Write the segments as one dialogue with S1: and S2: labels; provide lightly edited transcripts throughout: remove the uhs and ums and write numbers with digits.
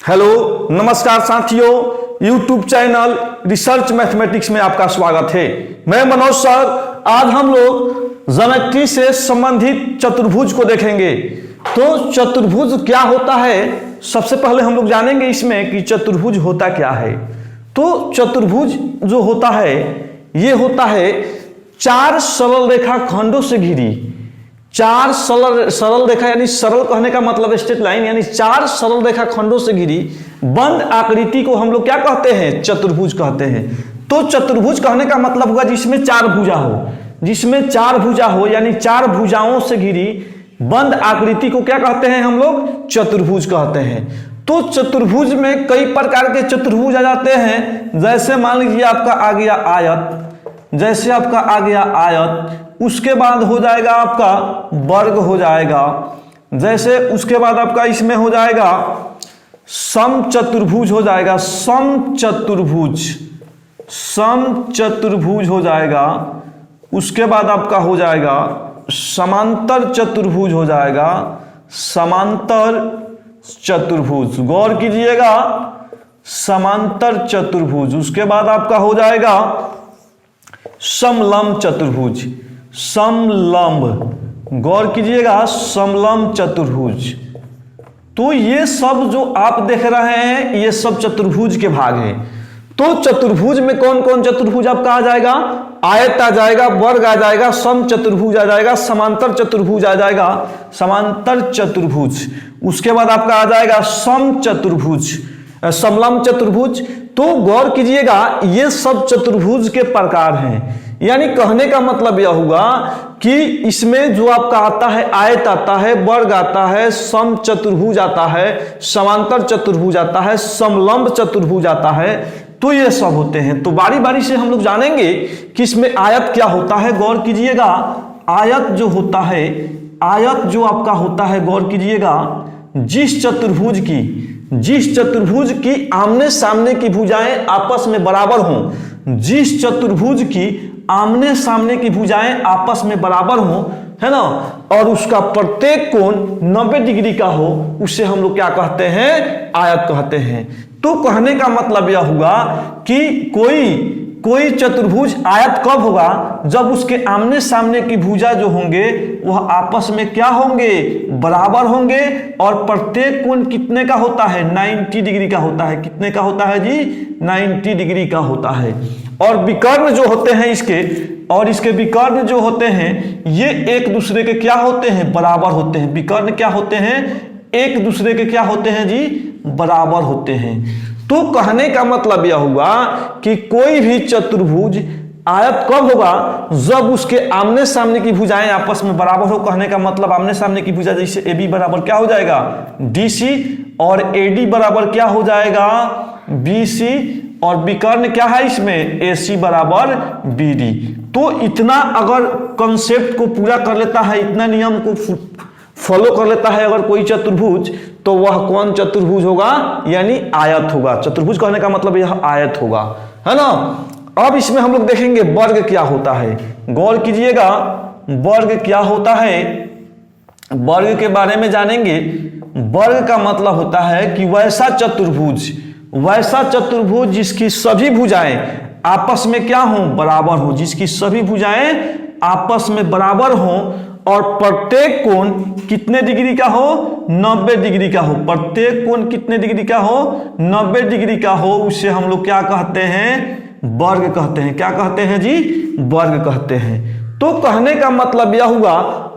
S1: Hello नमस्कार साथियों, YouTube channel research mathematics में आपका स्वागत है। मैं मनोज सर। आज हम लोग ज्योमेट्री से संबंधित चतुर्भुज को देखेंगे। तो चतुर्भुज क्या होता है, सबसे पहले हम लोग जानेंगे इसमें कि चतुर्भुज होता क्या है। तो चतुर्भुज जो होता है ये होता है चार सरल रेखा खंडों से घिरी, चार सरल रेखा यानी सरल कहने का मतलब स्ट्रेट लाइन, यानी चार सरल रेखा खंडों से घिरी बंद आकृति को हम लोग क्या कहते हैं, चतुर्भुज कहते हैं। तो चतुर्भुज कहने का मतलब होगा जिसमें चार भुजा हो, जिसमें चार भुजा हो यानी चार भुजाओं से घिरी बंद आकृति को क्या कहते हैं, हम लोग चतुर्भुज कहते हैं। तो चतुर्भुज में कई प्रकार के चतुर्भुज आ जाते हैं। जैसे मान लीजिए आपका आ गया आयत, जैसे आपका आ गया आयत, उसके बाद हो जाएगा आपका वर्ग हो जाएगा, जैसे उसके बाद आपका इसमें हो जाएगा सम चतुर्भुज हो जाएगा, सम चतुर्भुज हो जाएगा। उसके बाद आपका हो जाएगा समांतर चतुर्भुज हो जाएगा, समांतर चतुर्भुज, गौर कीजिएगा समांतर चतुर्भुज। उसके बाद आपका हो जाएगा समलंब चतुर्भुज, समलंब, गौर कीजिएगा समलंब चतुर्भुज। तो ये सब जो आप देख रहे हैं ये सब चतुर्भुज के भाग हैं। तो चतुर्भुज में कौन कौन चतुर्भुज आपका आ जाएगा, आयत आ जाएगा, वर्ग आ जाएगा, सम चतुर्भुज आ जाएगा, समांतर चतुर्भुज आ जाएगा, समांतर चतुर्भुज। उसके बाद आपका आ जाएगा सम चतुर्भुज, समलंब चतुर्भुज। तो गौर कीजिएगा ये सब चतुर्भुज के प्रकार हैं। यानी कहने का मतलब यह हुआ कि इसमें जो आपका आता है आयत आता है, वर्ग आता है, सम चतुर्भुज आता है, समांतर चतुर्भुज आता है, समलंब चतुर्भुज आता है। तो ये सब होते हैं। तो बारी बारी से हम लोग जानेंगे कि इसमें आयत क्या होता है। गौर कीजिएगा आयत जो होता है, आयत जो आपका होता है, गौर कीजिएगा जिस चतुर्भुज की आमने सामने की भुजाएं आपस में बराबर हों, जिस चतुर्भुज की आमने सामने की भुजाएं आपस में बराबर हों, है ना, और उसका प्रत्येक कोण 90 डिग्री का हो, उसे हम लोग क्या कहते हैं, आयत कहते हैं। तो कहने का मतलब यह हुआ कि कोई चतुर्भुज आयत कब होगा, जब उसके आमने सामने की भुजा जो होंगे वह आपस में क्या होंगे, बराबर होंगे, और प्रत्येक कोण कितने का होता है, 90 डिग्री का होता है। कितने का होता है जी, 90 डिग्री का होता है। और विकर्ण जो होते हैं इसके विकर्ण जो होते हैं ये एक दूसरे के क्या होते हैं, बराबर होते हैं। विकर्ण क्या होते हैं, एक दूसरे के क्या होते हैं जी, बराबर होते हैं। तो कहने का मतलब यह हुआ कि कोई भी चतुर्भुज आयत कब होगा, जब उसके आमने सामने की भुजाएं आपस में बराबर हो। कहने का मतलब आमने सामने की भुजा जैसे AB बराबर क्या हो जाएगा, DC, और AD बराबर क्या हो जाएगा, BC, और विकर्ण क्या है इसमें, AC बराबर BD। तो इतना अगर कॉन्सेप्ट को पूरा कर लेता है, इतना नियम को फॉलो कर लेता है अगर कोई चतुर्भुज, तो वह कौन चतुर्भुज होगा, यानी आयत होगा। चतुर्भुज कहने का मतलब यह आयत होगा, है ना। अब इसमें हम लोग देखेंगे वर्ग क्या होता है। गौर कीजिएगा वर्ग क्या होता है, वर्ग के बारे में जानेंगे। वर्ग का मतलब होता है कि वैसा चतुर्भुज जिसकी सभी भुजाएं आपस में क्या हो, बराबर हो, जिसकी सभी भुजाएं आपस में बराबर हो, और प्रत्येक कोण कितने डिग्री का हो, 90 डिग्री का हो। प्रत्येक कोण कितने डिग्री का हो, 90 डिग्री का हो, उसे हम लोग क्या कहते हैं, वर्ग कहते हैं। क्या कहते हैं जी, वर्ग कहते हैं। तो कहने का मतलब यह हुआ,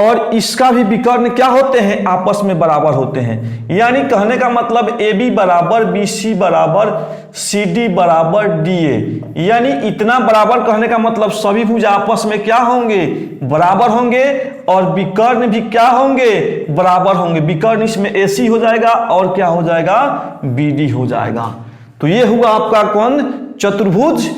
S1: और इसका भी विकर्ण क्या होते हैं, आपस में बराबर होते हैं। यानी कहने का मतलब AB बराबर BC बराबर CD बराबर DA, यानी इतना बराबर कहने का मतलब सभी भुजा आपस में क्या होंगे, बराबर होंगे, और विकर्ण भी क्या होंगे, बराबर होंगे। विकर्ण इसमें AC हो जाएगा और क्या हो जाएगा, BD हो जाएगा। तो ये हुआ आपका कौन, चतुर्भुज।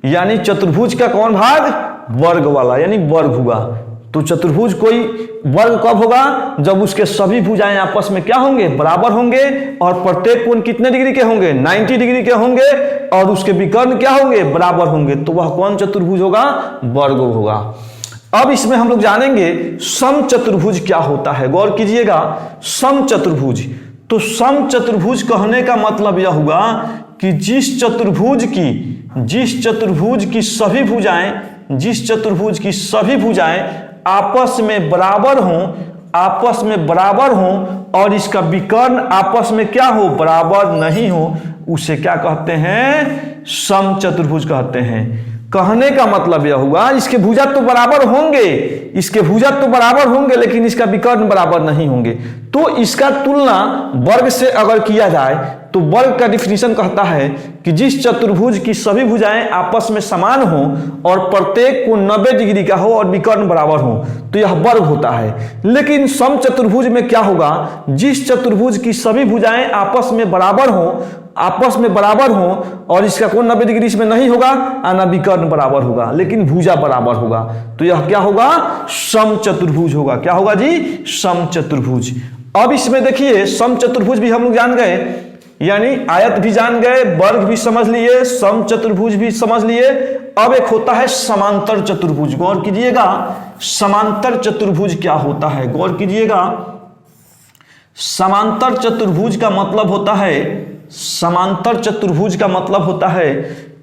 S1: यानी चतुर्भुज का कौन भाग, वर्ग वाला, यानी वर्ग हुआ। तो चतुर्भुज कोई वर्ग कब होगा, जब उसके सभी भुजाएं आपस में क्या होंगे, बराबर होंगे, और प्रत्येक कोण कितने डिग्री के होंगे, 90 डिग्री के होंगे, और उसके विकर्ण क्या होंगे, बराबर होंगे। तो वह कौन चतुर्भुज होगा, वर्ग होगा। अब इसमें हम लोग जानेंगे सम चतुर्भुज क्या होता है। गौर कीजिएगा सम चतुर्भुज, तो समचतुर्भुज कहने का मतलब यह हुआ कि जिस चतुर्भुज की सभी भुजाएं आपस में बराबर हों और इसका विकर्ण आपस में क्या हो, बराबर नहीं हो, उसे क्या कहते हैं, समचतुर्भुज कहते हैं। कहने का मतलब यह हुआ इसके भुजा तो बराबर होंगे, लेकिन इसका विकर्ण बराबर नहीं होंगे। तो इसका तुलना वर्ग से अगर किया जाए तो वर्ग का डिफिनीशन कहता है कि जिस चतुर्भुज की सभी भुजाएं आपस में समान हो और प्रत्येक कोण 90 डिग्री का हो और विकर्ण बराबर हो, तो यह वर्ग होता है। लेकिन समचतुर्भुज में क्या होगा, जिस चतुर्भुज की सभी भुजाएं आपस में बराबर हो और इसका कोण 90 डिग्री इसमें नहीं होगा, ना विकर्ण बराबर होगा, लेकिन भुजा बराबर होगा, तो यह क्या होगा, समचतुर्भुज होगा। क्या होगा जी, समचतुर्भुज। अब इसमें देखिए समचतुर्भुज भी हम लोग जान गए, यानी आयत भी जान गए, वर्ग भी समझ लिए, समचतुर्भुज भी समझ लिए। अब एक होता है समांतर चतुर्भुज। गौर कीजिएगा, समांतर चतुर्भुज क्या होता है, गौर कीजिएगा। समांतर चतुर्भुज का मतलब होता है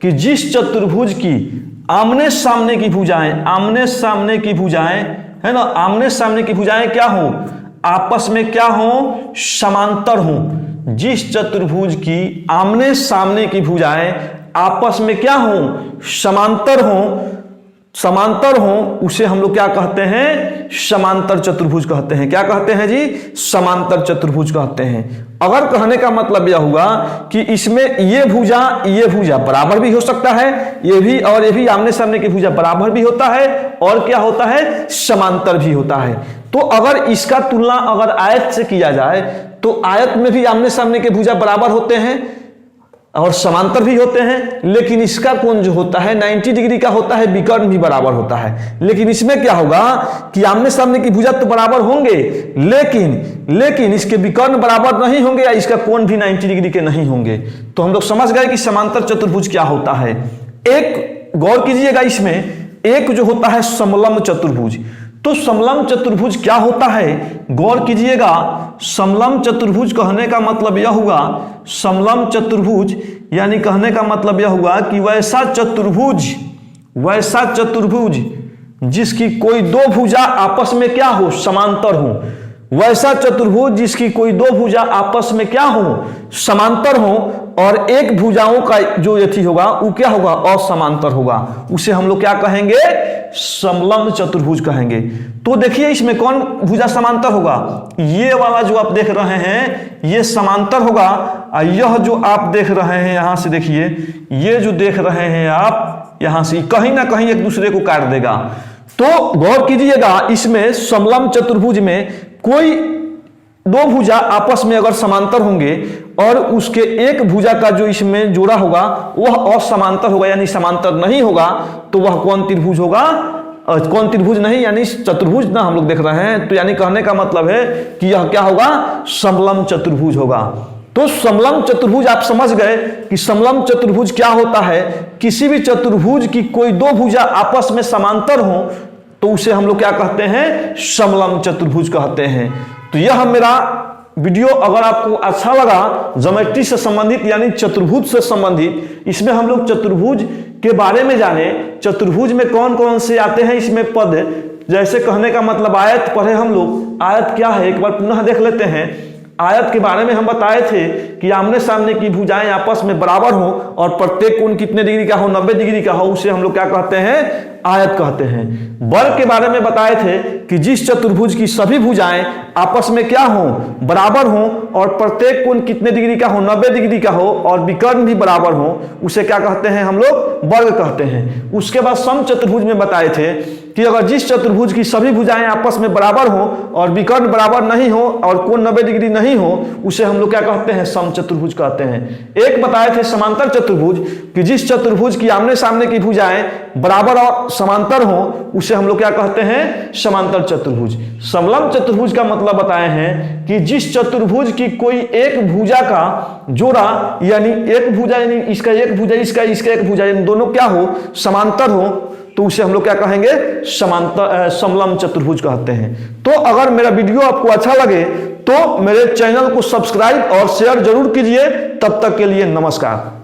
S1: कि जिस चतुर्भुज की आमने सामने की भुजाएं है ना, आमने सामने की भुजाएं क्या हो, आपस में क्या हो, समांतर हो। जिस चतुर्भुज की आमने सामने की भुजाएं आपस में क्या हो, समांतर हो, उसे हम लोग क्या कहते हैं, समांतर चतुर्भुज कहते हैं। क्या कहते हैं जी, समांतर चतुर्भुज कहते हैं। अगर कहने का मतलब यह हुआ कि इसमें ये भुजा बराबर भी हो सकता है, ये भी आमने सामने की भुजा बराबर भी होता है, और क्या होता है, समांतर भी होता है। तो अगर इसका तुलना अगर आयत से किया जाए तो आयत में भी आमने सामने के भुजा बराबर होते हैं और समांतर भी होते हैं, लेकिन इसका कोण जो होता है 90 डिग्री का होता है, विकर्ण भी बराबर होता है। लेकिन इसमें क्या होगा कि आमने सामने की भुजा तो बराबर होंगे, लेकिन इसके विकर्ण बराबर नहीं होंगे या इसका कोण भी 90 डिग्री के नहीं होंगे। तो हम लोग समझ गए कि समांतर चतुर्भुज क्या होता है। एक गौर कीजिएगा, इसमें एक जो होता है समलंब चतुर्भुज। तो समलंब चतुर्भुज क्या होता है, गौर कीजिएगा। समलंब चतुर्भुज कहने का मतलब यह हुआ, समलंब चतुर्भुज यानी कहने का मतलब यह हुआ कि वैसा चतुर्भुज जिसकी कोई दो भुजा आपस में क्या हो, समांतर हो। वैसा चतुर्भुज जिसकी कोई दो भुजा आपस में क्या हो, समांतर हो, और एक भुजाओं का जो यथी होगा वो क्या होगा, असमांतर होगा, उसे हम लोग क्या कहेंगे, समलंब चतुर्भुज कहेंगे। तो देखिए इसमें कौन भुजा समांतर होगा, ये वाला जो आप देख रहे हैं ये समांतर होगा, और यह जो आप देख रहे हैं यहां से देखिए, ये जो देख रहे हैं आप यहां से कहीं ना कहीं एक दूसरे को काट देगा। तो गौर कीजिएगा, इसमें समलंब चतुर्भुज में कोई दो भुजा आपस में अगर समांतर होंगे और उसके एक भुजा का जो इसमें जोड़ा होगा वह असमांतर होगा यानी समांतर नहीं होगा, तो वह कौन त्रिभुज होगा, कौन त्रिभुज नहीं यानी चतुर्भुज ना हम लोग देख रहे हैं। तो यानी कहने का मतलब है कि यह क्या होगा, समलंब चतुर्भुज होगा। तो समलंब चतुर्भुज आप समझ गए कि समलंब चतुर्भुज क्या होता है, किसी भी चतुर्भुज की कोई दो भुजा आपस में समांतर हो तो उसे हम लोग क्या कहते हैं, समलंब चतुर्भुज कहते हैं। तो यह मेरा वीडियो अगर आपको अच्छा लगा, ज्योमेट्री से संबंधित यानी चतुर्भुज से संबंधित, इसमें हम लोग चतुर्भुज के बारे में जाने, चतुर्भुज में कौन कौन से आते हैं इसमें पद, जैसे कहने का मतलब आयत पढ़े हम लोग, आयत क्या है एक बार पुनः देख लेते हैं। आयत के बारे में हम बताए थे कि आमने सामने की भुजाएं आपस में बराबर हो और प्रत्येक कोण कितने डिग्री का हो, 90 डिग्री का हो, उसे हम लोग क्या कहते हैं, आयत कहते हैं। वर्ग के बारे में बताए थे कि जिस चतुर्भुज की सभी भुजाएं आपस में क्या हो, बराबर हो, और प्रत्येक कोण कितने डिग्री का हो, 90 डिग्री का हो, और विकर्ण भी बराबर हो, उसे क्या कहते हैं हम लोग, वर्ग कहते हैं। उसके बाद समचतुर्भुज में बताए थे कि अगर जिस चतुर्भुज की सभी भुजाएं आपस में बराबर हो और विकर्ण बराबर नहीं हो और कोण 90 डिग्री नहीं हो, उसे हम लोग क्या कहते हैं, समचतुर्भुज कहते हैं। एक बताए थे समांतर चतुर्भुज कि जिस चतुर्भुज की आमने सामने की भुजाएं बराबर और समांतर हो, उसे हम लोग क्या कहते हैं, समांतर चतुर्भुज। समलंब चतुर्भुज का मतलब बताए हैं कि जिस चतुर्भुज की कोई एक भुजा का जोड़ा यानी एक भुजा यानी इसका एक भुजा, इसका एक भुजा, इन दोनों क्या हो, समांतर हो, तो उसे हम लोग क्या कहेंगे, समांतर समलंब चतुर्भुज कहते हैं। तो अगर मेरा वीडियो आपको अच्छा लगे तो मेरे चैनल को सब्सक्राइब और शेयर जरूर कीजिए। तब तक के लिए नमस्कार।